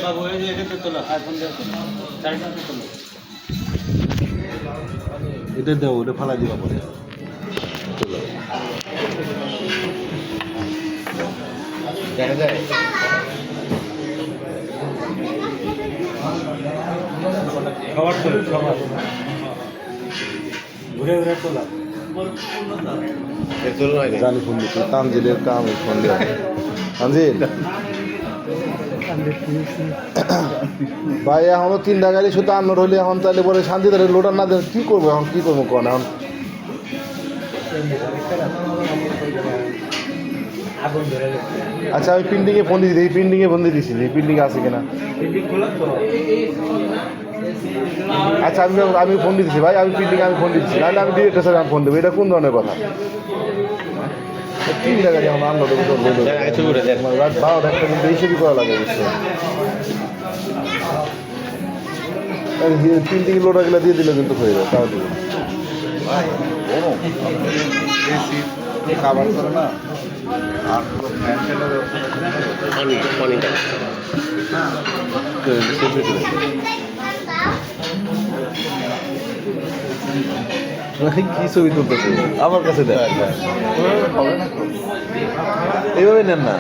বাবু এই যে এটা তোলো আইফোন দিয়ে তোলো চারটা তোলো এটা দাও ওটা ফালা দিবা পরে দেখা যায় খাবার তো খাবার ঘুরে ঘুরে তোলা জানি ফোন দিচ্ছি তানজিলের কাম ফোন দেওয়া তানজিল ভাই এখনো 3টা গাড়ি শুধু আনলোড হলে এখন তাহলে পরে শান্তি ধরে লোডার না দেন কী করবো এখন কী করবো কোন এখন আচ্ছা আমি প্রিন্টিংয়ে ফোন দিয়ে দিই প্রিন্টিংয়ে ফোন দিয়ে দিচ্ছি প্রিন্টিং আছে কিনা আচ্ছা আমি ফোন দিচ্ছি ভাই আমি প্রিন্টিং আমি ফোন দিচ্ছি নাহলে আমি ডিরেক্টর স্যার আমি ফোন দেবো এটা কোন ধরনের কথা 3টা গাড়ি এখন আনলোড রাত 12টা একটা কিন্তু এইসবই করা লাগে বুঝছো প্রিন্টিং লোডারগুলো দিয়ে দিলে কিন্তু হয়ে যাবে তাও দিব খাবার করে না আর কি ছবি তুলতেছে আমার কাছে দেখ এইভাবে নেন না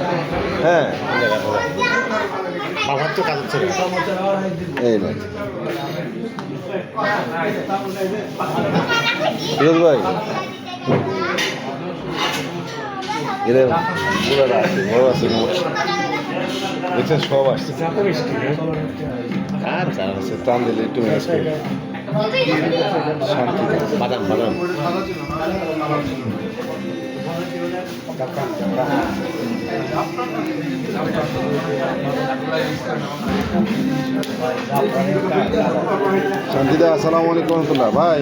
হ্যাঁ বাবার তো কাজ হচ্ছে এই না ফিরোজ ভাই এরা আছে বড় আছে দেখছেন সব আসছে টান দিলে একটু ম্যানেজ করে শান্তি বাদাম বাদাম শান্তিদা আসসালামু আলাইকুম রহমতুল্লাহ ভাই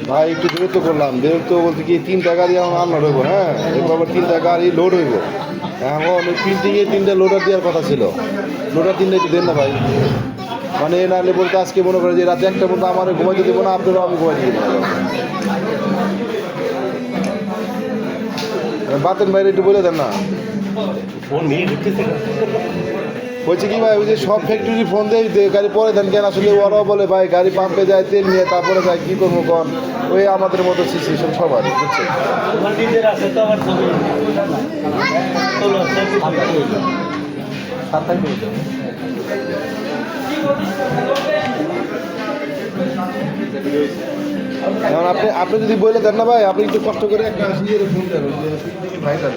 ভাই একটু বিরক্ত করলাম বিরক্ত বলতে কি 3টা গাড়ি আমার আনলোড হইব হ্যাঁ এরপর 3টা গাড়ি লোড হইব এখন প্রিন্টিংয়ে 3টা লোডার দেওয়ার কথা ছিল লোডার 3টা একটু দেন না ভাই মানে নাহলে বলতে আজকে মনে করে যে রাতে 1টা মতো আমার ঘুমাইতে দেবো না আপনারাও আমি ঘুমাইতে দেবো না বাতেন বাইরে একটু বলে দেন না বলছি কি ভাই ওই যে সব ফ্যাক্টরি ফোন দেয় গাড়ি পরে দেন কেন আসলে ওরাও বলে ভাই গাড়ি পাম্পে যায় তেল নিয়ে তারপরে যায় কী করবো কন ওই আমাদের মতো সিচুয়েশন সবার বুঝছে এখন আপনি যদি বলে দেন না ভাই আপনি একটু কষ্ট করে একটা ফোন দেন ভাইটা